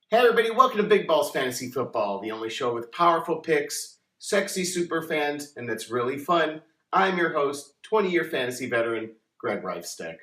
Hey everybody, welcome to Big Balls Fantasy Football, the only show with powerful picks, sexy super fans, and that's really fun. I'm your host, 20-year fantasy veteran, Greg Reifsteck.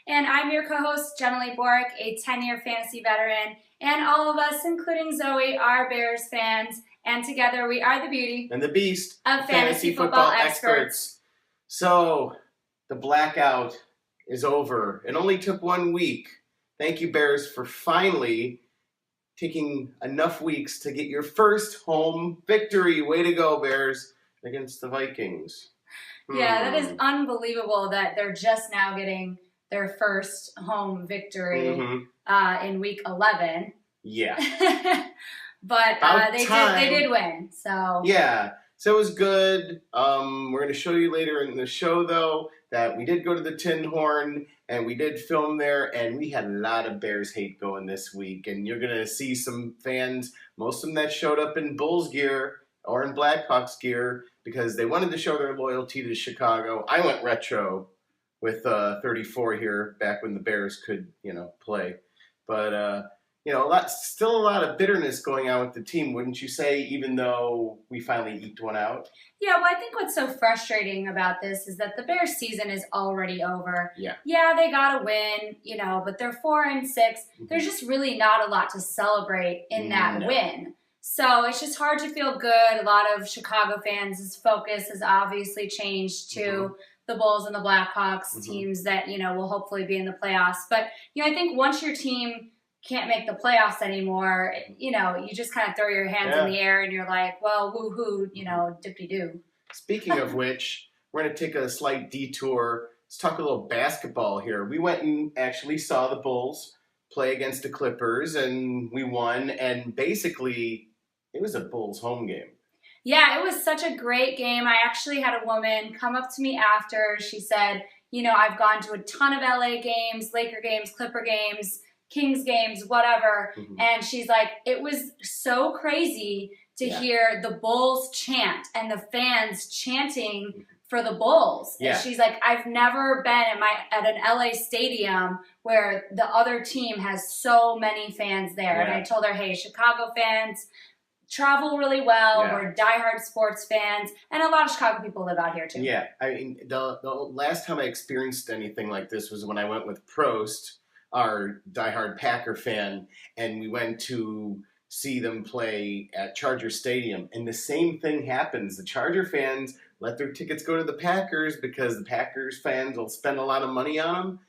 And I'm your co-host, Jenilee, a 10-year fantasy veteran. And all of us, including Zoe, are Bears fans. And together we are the beauty and the beast of fantasy football experts. So, the blackout is over. It only took 1 week. Thank you, Bears, for finally taking enough weeks to get your first home victory. Way to go, Bears, against the Vikings. Yeah, that is unbelievable that they're just now getting their first home victory in week 11. Yeah. But they did win. So yeah. So it was good. We're going to show you later in the show, though, that we did go to the Tin Horn and we did film there, and we had a lot of Bears hate going this week. And you're going to see some fans, most of them that showed up in Bulls gear or in Blackhawks gear because they wanted to show their loyalty to Chicago. I went retro with 34 here back when the Bears could, play. But, still a lot of bitterness going on with the team, wouldn't you say, even though we finally eked one out? Yeah, well, I think what's so frustrating about this is that the Bears season is already over. Yeah, they got to win, but they're 4-6. There's just really not a lot to celebrate in that win. So it's just hard to feel good. A lot of Chicago fans' focus has obviously changed to the Bulls and the Blackhawks, teams that, will hopefully be in the playoffs. But, I think once your team can't make the playoffs anymore, you just kind of throw your hands in the air and you're like, well, woo-hoo, dip-de-doo. Speaking of which, we're going to take a slight detour. Let's talk a little basketball here. We went and actually saw the Bulls play against the Clippers, and we won, and basically it was a Bulls home game. Yeah, it was such a great game. I actually had a woman come up to me after. She said, I've gone to a ton of LA games, Laker games, Clipper games, Kings games, whatever. And she's like, it was so crazy to hear the Bulls chant and the fans chanting for the Bulls. Yeah. And she's like, I've never been at an LA stadium where the other team has so many fans there. And I told her, hey, Chicago fans travel really well. We're diehard sports fans, and a lot of Chicago people live out here too. Yeah, I mean, the last time I experienced anything like this was when I went with Prost, our diehard Packer fan, and we went to see them play at Charger Stadium, and the same thing happens. The Charger fans let their tickets go to the Packers because the Packers fans will spend a lot of money on them,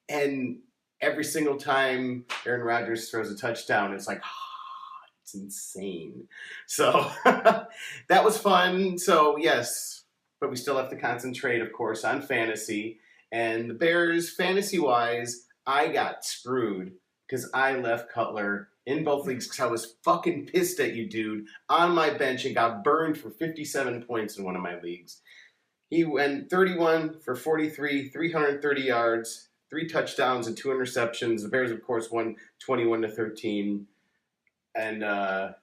and every single time Aaron Rodgers throws a touchdown, it's like, it's insane. So that was fun. So yes, but we still have to concentrate, of course, on fantasy. And the Bears, fantasy-wise, I got screwed because I left Cutler in both leagues because I was fucking pissed at you, dude, on my bench and got burned for 57 points in one of my leagues. He went 31 for 43, 330 yards, 3 touchdowns and 2 interceptions. The Bears, of course, won 21-13. And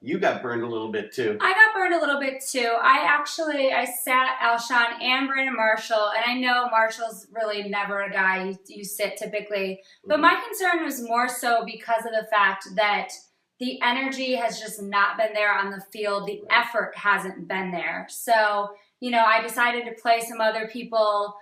you got burned a little bit, too. I got burned a little bit, too. I sat Alshon and Brandon Marshall, and I know Marshall's really never a guy you sit typically. But my concern was more so because of the fact that the energy has just not been there on the field. The effort hasn't been there. So, I decided to play some other people.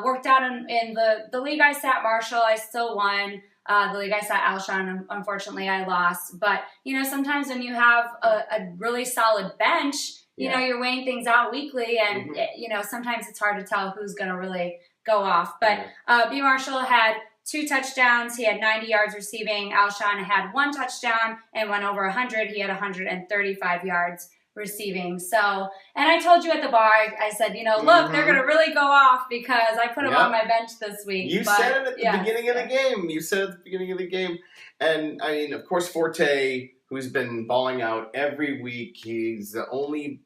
Worked out in the league I sat Marshall. I still won. The league I sat Alshon, unfortunately, I lost. But, sometimes when you have a really solid bench, you're weighing things out weekly. And, sometimes it's hard to tell who's going to really go off. But B. Marshall had 2 touchdowns. He had 90 yards receiving. Alshon had 1 touchdown and went over 100. He had 135 yards receiving. So, and I told you at the bar, I said, look, they're going to really go off because I put them on my bench this week. You said it at the beginning of the game. You said it at the beginning of the game. And, I mean, of course, Forte, who's been balling out every week, he's the only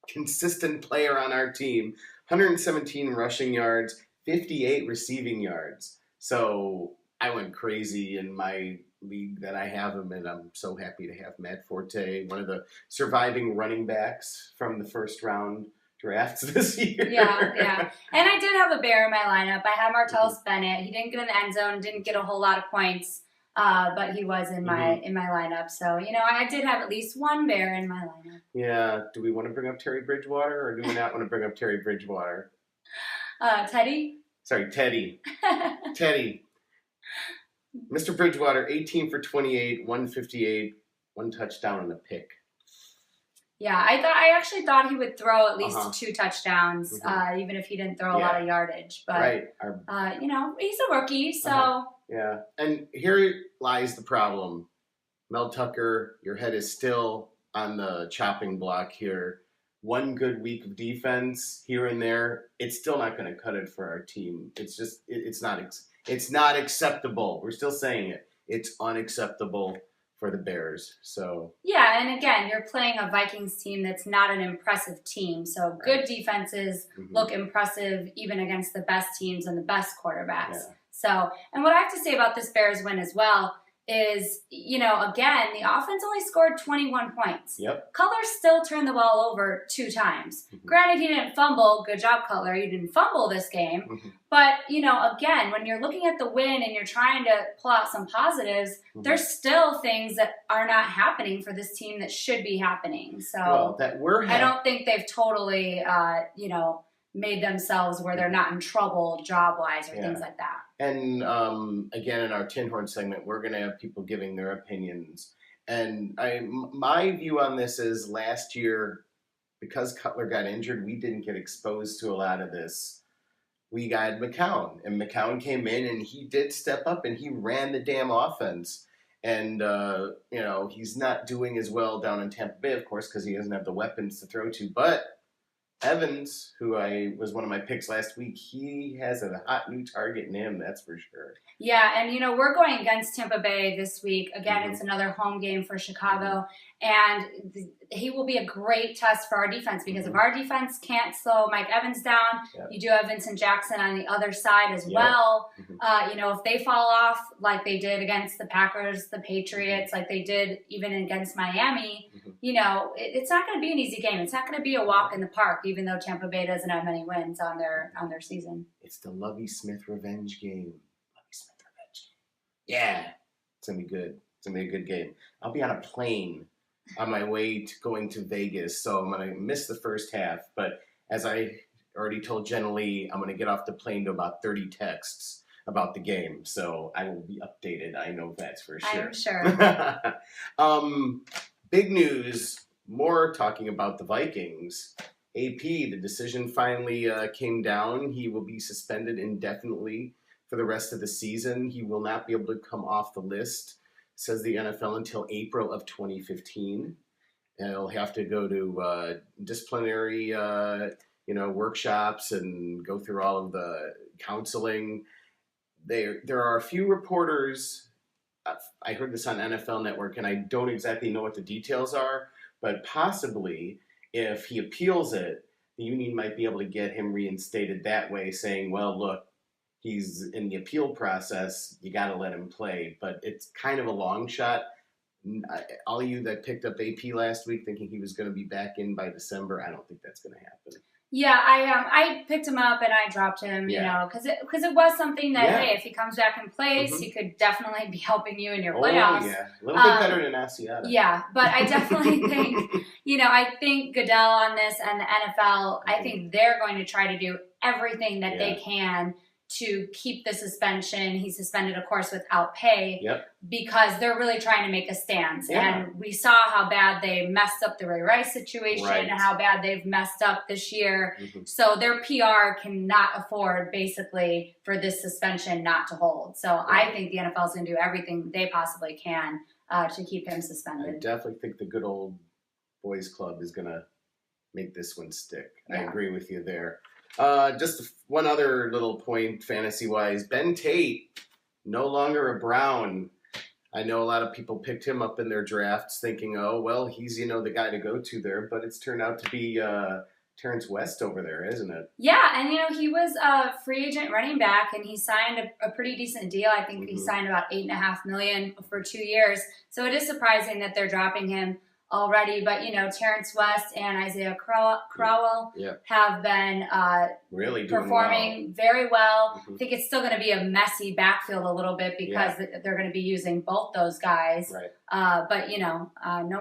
consistent player on our team. 117 rushing yards, 58 receiving yards. So I went crazy in my league that I have him, and I'm so happy to have Matt Forte, one of the surviving running backs from the first round drafts this year. Yeah. And I did have a Bear in my lineup. I had Martellus Bennett. He didn't get in the end zone, didn't get a whole lot of points. but he was in my lineup. So, I did have at least one Bear in my lineup. Yeah. Do we want to bring up Terry Bridgewater, or do we not want to bring up Terry Bridgewater? Teddy? Sorry, Teddy. Teddy. Mr. Bridgewater, 18 for 28, 158, 1 touchdown and a pick. Yeah, I actually thought he would throw at least 2 touchdowns, even if he didn't throw a lot of yardage. But he's a rookie, so yeah. And here lies the problem. Mel Tucker, your head is still on the chopping block here. One good week of defense here and there, it's still not going to cut it for our team. It's just it's not acceptable. We're still saying it. It's unacceptable for the Bears. So yeah, and again, you're playing a Vikings team that's not an impressive team. So good defenses look impressive even against the best teams and the best quarterbacks. Yeah. So, and what I have to say about this Bears win as well is, again, the offense only scored 21 points. Yep. Cutler still turned the ball over 2 times. Granted, he didn't fumble. Good job, Cutler. You didn't fumble this game. But, again, when you're looking at the win and you're trying to pull out some positives, there's still things that are not happening for this team that should be happening. So I don't think they've totally, made themselves where they're not in trouble job-wise or things like that. And again, in our Tin Horn segment, we're going to have people giving their opinions. And my view on this is last year, because Cutler got injured, we didn't get exposed to a lot of this. We got McCown, and McCown came in, and he did step up, and he ran the damn offense. And, he's not doing as well down in Tampa Bay, of course, because he doesn't have the weapons to throw to. But Evans, who was one of my picks last week, he has a hot new target in him, that's for sure. Yeah, and we're going against Tampa Bay this week. Again, it's another home game for Chicago, and he will be a great test for our defense because if our defense can't slow Mike Evans down, you do have Vincent Jackson on the other side as well. If they fall off like they did against the Packers, the Patriots, like they did even against Miami, it's not going to be an easy game. It's not going to be a walk in the park, even though Tampa Bay doesn't have many wins on their season. It's the Lovie Smith revenge game. Yeah, it's going to be good. It's going to be a good game. I'll be on a plane on my way to going to Vegas, so I'm going to miss the first half. But as I already told Jenilee, I'm going to get off the plane to about 30 texts about the game. So I will be updated. I know that's for sure. I'm sure. Big news, more talking about the Vikings. AP, the decision finally came down. He will be suspended indefinitely for the rest of the season. He will not be able to come off the list, says the NFL, until April of 2015. And he'll have to go to disciplinary, workshops and go through all of the counseling. There are a few reporters. I heard this on NFL Network, and I don't exactly know what the details are, but possibly if he appeals it, the union might be able to get him reinstated that way, saying, well, look, he's in the appeal process. You got to let him play. But it's kind of a long shot. All of you that picked up AP last week thinking he was going to be back in by December, I don't think that's going to happen. Yeah, I picked him up and I dropped him, because it was something that, hey, if he comes back and plays, he could definitely be helping you in your playoffs. Yeah, a little bit better than Asiata. Yeah, but I definitely think, I think Goodell on this and the NFL, I think they're going to try to do everything that they can to keep the suspension. He's suspended, of course, without pay because they're really trying to make a stance. Yeah. And we saw how bad they messed up the Ray Rice situation and how bad they've messed up this year. So their PR cannot afford, basically, for this suspension not to hold. So I think the NFL is going to do everything they possibly can to keep him suspended. I definitely think the good old boys club is going to make this one stick. I agree with you there. Just one other little point, fantasy-wise. Ben Tate, no longer a Brown. I know a lot of people picked him up in their drafts thinking, oh, well, he's, the guy to go to there. But it's turned out to be Terrence West over there, isn't it? Yeah, and, he was a free agent running back, and he signed a pretty decent deal. I think he signed about $8.5 million for 2 years. So it is surprising that they're dropping him. already. But, Terrence West and Isaiah Crowell have been really performing very well. Mm-hmm. I think it's still going to be a messy backfield a little bit because they're going to be using both those guys. Right. But, no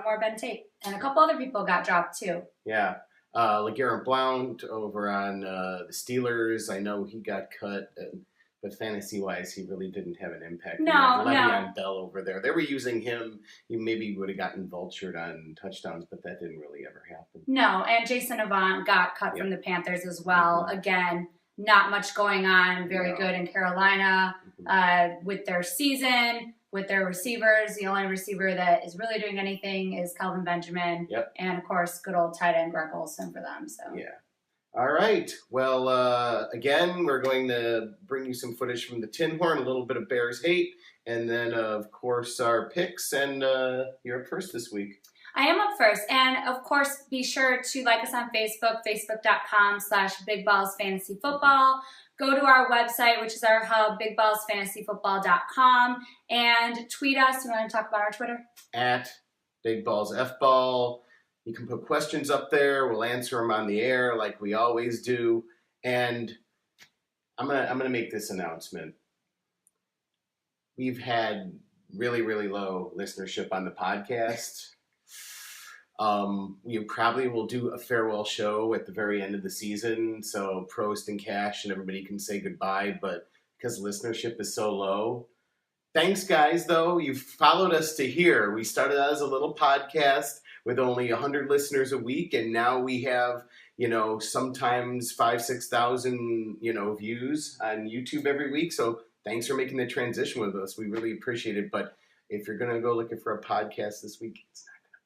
more Ben Tate. And a couple other people got dropped too. Yeah. LeGarrette Blount over on the Steelers. I know he got cut. But fantasy-wise, he really didn't have an impact. No. Le'Veon Bell over there. They were using him. He maybe would have gotten vultured on touchdowns, but that didn't really ever happen. No, and Jason Avant got cut from the Panthers as well. Mm-hmm. Again, not much going on. Very good in Carolina with their season, with their receivers. The only receiver that is really doing anything is Kelvin Benjamin. Yep. And, of course, good old tight end Greg Olsen for them. So. Yeah. All right. Well, again, we're going to bring you some footage from the Tin Horn, a little bit of Bears hate, and then, of course, our picks. And you're up first this week. I am up first. And, of course, be sure to like us on Facebook, facebook.com/BigBallsFantasyFootball. Go to our website, which is our hub, BigBallsFantasyFootball.com, and tweet us. You want to talk about our Twitter? At BigBallsFBall. You can put questions up there. We'll answer them on the air like we always do. And I'm gonna make this announcement. We've had really, really low listenership on the podcast. We probably will do a farewell show at the very end of the season, so Prost and Cash and everybody can say goodbye. But because listenership is so low, thanks, guys, though. You've followed us to here. We started out as a little podcast with only 100 listeners a week, and now we have, sometimes 5,000-6,000, views on YouTube every week. So thanks for making the transition with us. We really appreciate it. But if you're going to go looking for a podcast this week, it's not going to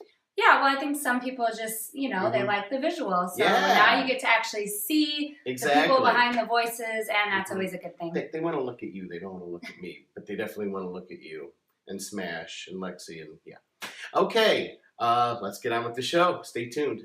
be there. Yeah, well, I think some people just, they like the visual. So now you get to actually see the people behind the voices, and that's always a good thing. They want to look at you. They don't want to look at me, but they definitely want to look at you and Smash and Lexi and Okay. Let's get on with the show. Stay tuned.